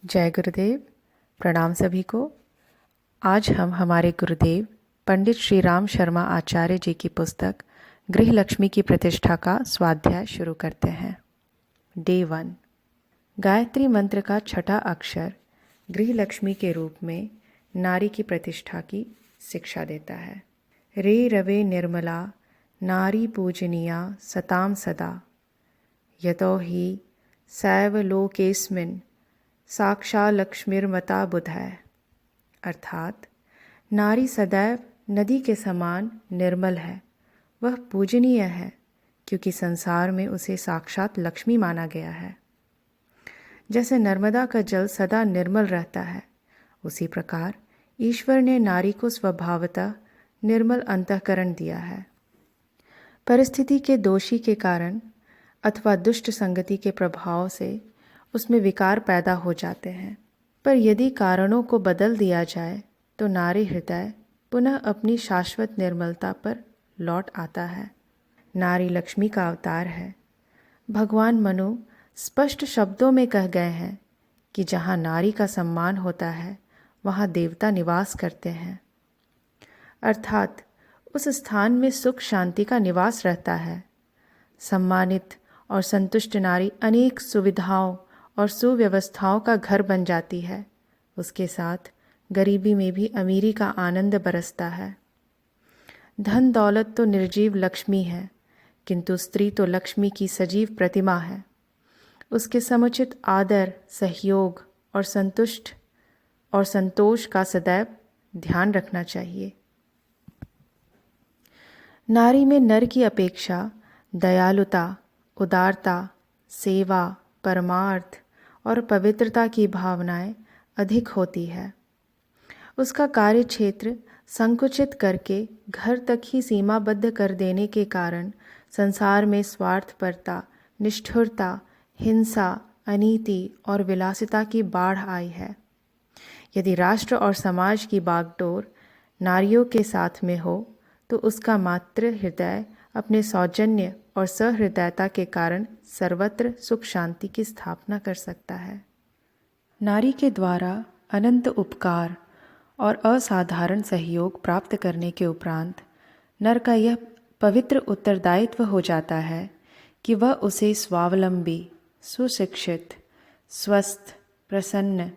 जय गुरुदेव। प्रणाम सभी को। आज हम हमारे गुरुदेव पंडित श्री राम शर्मा आचार्य जी की पुस्तक गृह लक्ष्मी की प्रतिष्ठा का स्वाध्याय शुरू करते हैं। डे 1। गायत्री मंत्र का छठा अक्षर गृह लक्ष्मी के रूप में नारी की प्रतिष्ठा की शिक्षा देता है। रे रवे निर्मला नारी पूजनीया सताम सदा यतो हि सैव लोकेस्मिन् साक्षा लक्ष्मीर्मता बुधै। अर्थात नारी सदैव नदी के समान निर्मल है, वह पूजनीय है क्योंकि संसार में उसे साक्षात लक्ष्मी माना गया है। जैसे नर्मदा का जल सदा निर्मल रहता है, उसी प्रकार ईश्वर ने नारी को स्वभावतः निर्मल अंतःकरण दिया है। परिस्थिति के दोषी के कारण अथवा दुष्ट संगति के प्रभाव से उसमें विकार पैदा हो जाते हैं, पर यदि कारणों को बदल दिया जाए तो नारी हृदय पुनः अपनी शाश्वत निर्मलता पर लौट आता है। नारी लक्ष्मी का अवतार है। भगवान मनु स्पष्ट शब्दों में कह गए हैं कि जहाँ नारी का सम्मान होता है वहाँ देवता निवास करते हैं। अर्थात उस स्थान में सुख शांति का निवास रहता है। सम्मानित और संतुष्ट नारी अनेक सुविधाओं और सुव्यवस्थाओं का घर बन जाती है। उसके साथ गरीबी में भी अमीरी का आनंद बरसता है। धन दौलत तो निर्जीव लक्ष्मी है, किंतु स्त्री तो लक्ष्मी की सजीव प्रतिमा है। उसके समुचित आदर, सहयोग और संतोष का सदैव ध्यान रखना चाहिए। नारी में नर की अपेक्षा दयालुता, उदारता, सेवा, परमार्थ और पवित्रता की भावनाएं अधिक होती है। उसका कार्य क्षेत्र संकुचित करके घर तक ही सीमाबद्ध कर देने के कारण संसार में स्वार्थपरता, निष्ठुरता, हिंसा, अनीति और विलासिता की बाढ़ आई है। यदि राष्ट्र और समाज की बागडोर नारियों के साथ में हो तो उसका मातृ हृदय अपने सौजन्य और सहृदयता के कारण सर्वत्र सुख शांति की स्थापना कर सकता है। नारी के द्वारा अनंत उपकार और असाधारण सहयोग प्राप्त करने के उपरांत नर का यह पवित्र उत्तरदायित्व हो जाता है कि वह उसे स्वावलंबी, सुशिक्षित, स्वस्थ, प्रसन्न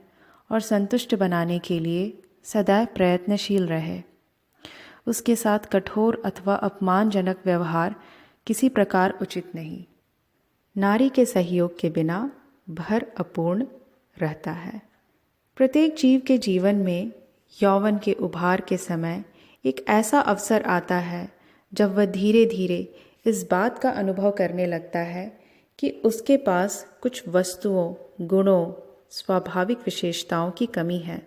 और संतुष्ट बनाने के लिए सदैव प्रयत्नशील रहे। उसके साथ कठोर अथवा अपमानजनक व्यवहार किसी प्रकार उचित नहीं। नारी के सहयोग के बिना भर अपूर्ण रहता है। प्रत्येक जीव के जीवन में यौवन के उभार के समय एक ऐसा अवसर आता है जब वह धीरे धीरे इस बात का अनुभव करने लगता है कि उसके पास कुछ वस्तुओं, गुणों, स्वाभाविक विशेषताओं की कमी है।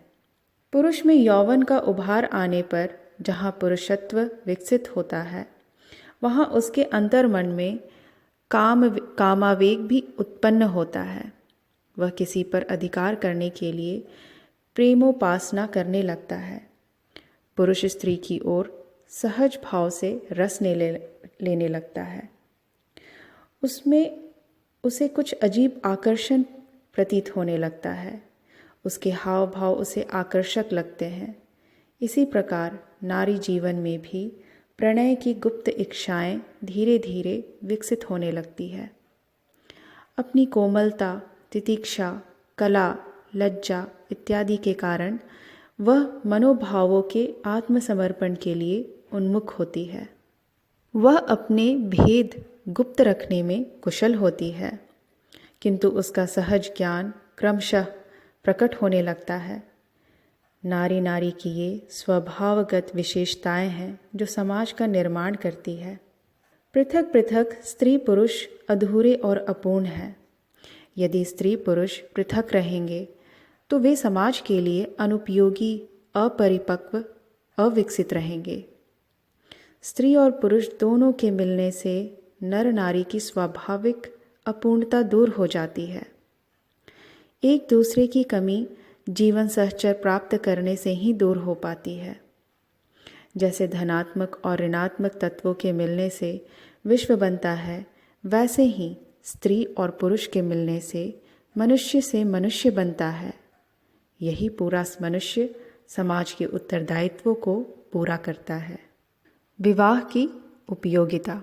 पुरुष में यौवन का उभार आने पर जहाँ पुरुषत्व विकसित होता है, वहाँ उसके अंतर्मन में कामावेग भी उत्पन्न होता है। वह किसी पर अधिकार करने के लिए प्रेमोपासना करने लगता है। पुरुष स्त्री की ओर सहज भाव से रस लेने लगता है। उसमें उसे कुछ अजीब आकर्षण प्रतीत होने लगता है। उसके हाव भाव उसे आकर्षक लगते हैं। इसी प्रकार नारी जीवन में भी प्रणय की गुप्त इच्छाएं धीरे धीरे विकसित होने लगती है। अपनी कोमलता, तितिक्षा, कला, लज्जा इत्यादि के कारण वह मनोभावों के आत्मसमर्पण के लिए उन्मुख होती है। वह अपने भेद गुप्त रखने में कुशल होती है, किंतु उसका सहज ज्ञान क्रमशः प्रकट होने लगता है। नारी की ये स्वभावगत विशेषताएं हैं जो समाज का निर्माण करती है। पृथक पृथक स्त्री पुरुष अधूरे और अपूर्ण हैं। यदि स्त्री पुरुष पृथक रहेंगे तो वे समाज के लिए अनुपयोगी, अपरिपक्व, अविकसित रहेंगे। स्त्री और पुरुष दोनों के मिलने से नर नारी की स्वाभाविक अपूर्णता दूर हो जाती है। एक दूसरे की कमी जीवन सहचर प्राप्त करने से ही दूर हो पाती है। जैसे धनात्मक और ऋणात्मक तत्वों के मिलने से विश्व बनता है, वैसे ही स्त्री और पुरुष के मिलने से मनुष्य बनता है यही पूरा मनुष्य समाज के उत्तरदायित्वों को पूरा करता है। विवाह की उपयोगिता।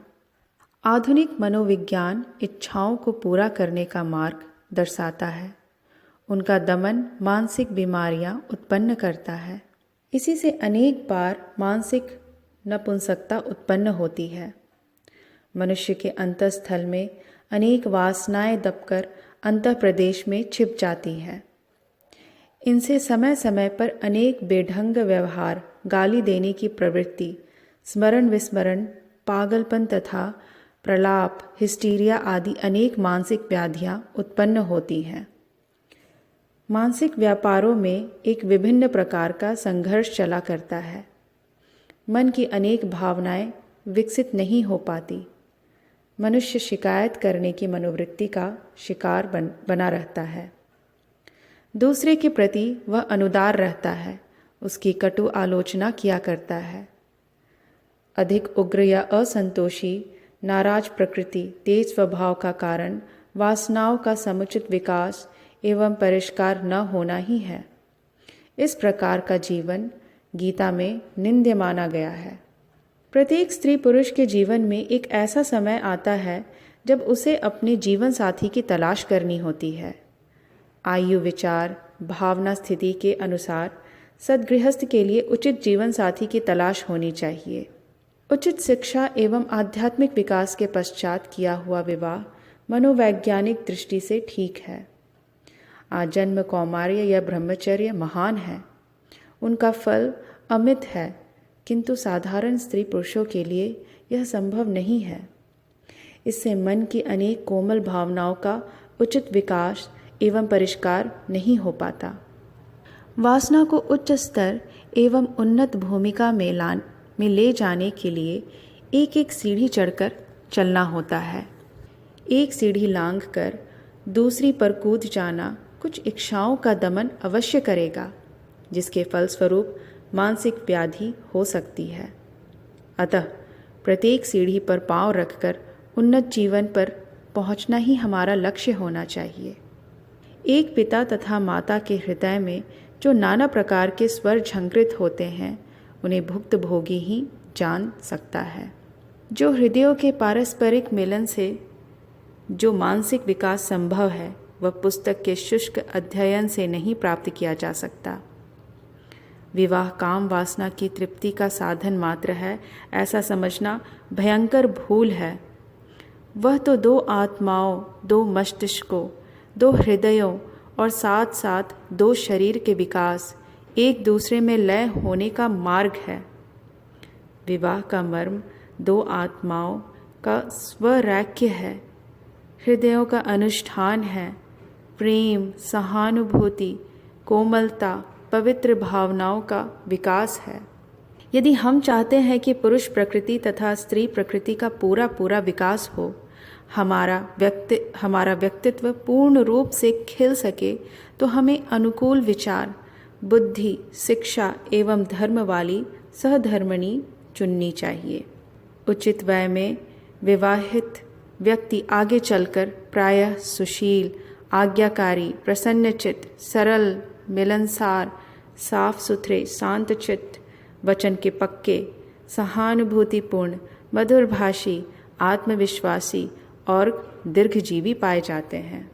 आधुनिक मनोविज्ञान इच्छाओं को पूरा करने का मार्ग दर्शाता है। उनका दमन मानसिक बीमारियां उत्पन्न करता है। इसी से अनेक बार मानसिक नपुंसकता उत्पन्न होती है। मनुष्य के अंतःस्थल में अनेक वासनाएं दबकर अंतःप्रदेश में छिप जाती हैं। इनसे समय समय पर अनेक बेढंग व्यवहार, गाली देने की प्रवृत्ति, स्मरण विस्मरण, पागलपन तथा प्रलाप, हिस्टीरिया आदि अनेक मानसिक व्याधियां उत्पन्न होती हैं। मानसिक व्यापारों में एक विभिन्न प्रकार का संघर्ष चला करता है। मन की अनेक भावनाएं विकसित नहीं हो पाती। मनुष्य शिकायत करने की मनोवृत्ति का शिकार बना रहता है। दूसरे के प्रति वह अनुदार रहता है, उसकी कटु आलोचना किया करता है। अधिक उग्र या असंतोषी, नाराज प्रकृति, तेज स्वभाव का कारण वासनाओं का समुचित विकास एवं परिष्कार न होना ही है। इस प्रकार का जीवन गीता में निंद्य माना गया है। प्रत्येक स्त्री पुरुष के जीवन में एक ऐसा समय आता है जब उसे अपने जीवन साथी की तलाश करनी होती है। आयु, विचार, भावना स्थिति के अनुसार सद्गृहस्थ के लिए उचित जीवन साथी की तलाश होनी चाहिए। उचित शिक्षा एवं आध्यात्मिक विकास के पश्चात किया हुआ विवाह मनोवैज्ञानिक दृष्टि से ठीक है। आजन्म कौमार्य या ब्रह्मचर्य महान है, उनका फल अमित है, किंतु साधारण स्त्री पुरुषों के लिए यह संभव नहीं है। इससे मन की अनेक कोमल भावनाओं का उचित विकास एवं परिष्कार नहीं हो पाता। वासना को उच्च स्तर एवं उन्नत भूमिका में ले जाने के लिए एक एक सीढ़ी चढ़कर चलना होता है। एक सीढ़ी लांघकर दूसरी पर कूद जाना कुछ इच्छाओं का दमन अवश्य करेगा, जिसके फलस्वरूप मानसिक व्याधि हो सकती है। अतः प्रत्येक सीढ़ी पर पांव रखकर उन्नत जीवन पर पहुंचना ही हमारा लक्ष्य होना चाहिए। एक पिता तथा माता के हृदय में जो नाना प्रकार के स्वर झंकृत होते हैं, उन्हें भुक्त भोगी ही जान सकता है। जो हृदयों के पारस्परिक मिलन से जो मानसिक विकास संभव है, वह पुस्तक के शुष्क अध्ययन से नहीं प्राप्त किया जा सकता। विवाह काम वासना की तृप्ति का साधन मात्र है, ऐसा समझना भयंकर भूल है। वह तो दो आत्माओं, दो मस्तिष्कों, दो हृदयों और साथ साथ दो शरीर के विकास, एक दूसरे में लय होने का मार्ग है। विवाह का मर्म दो आत्माओं का स्वरैक्य है, हृदयों का अनुष्ठान है, प्रेम, सहानुभूति, कोमलता, पवित्र भावनाओं का विकास है। यदि हम चाहते हैं कि पुरुष प्रकृति तथा स्त्री प्रकृति का पूरा पूरा विकास हो, हमारा व्यक्तित्व पूर्ण रूप से खिल सके, तो हमें अनुकूल विचार, बुद्धि, शिक्षा एवं धर्म वाली सहधर्मिणी चुननी चाहिए। उचित वय में विवाहित व्यक्ति आगे चलकर प्रायः सुशील, आज्ञाकारी, प्रसन्नचित्त, सरल, मिलनसार, साफ सुथरे, शांतचित्त, वचन के पक्के, सहानुभूतिपूर्ण, मधुरभाषी, आत्मविश्वासी और दीर्घजीवी पाए जाते हैं।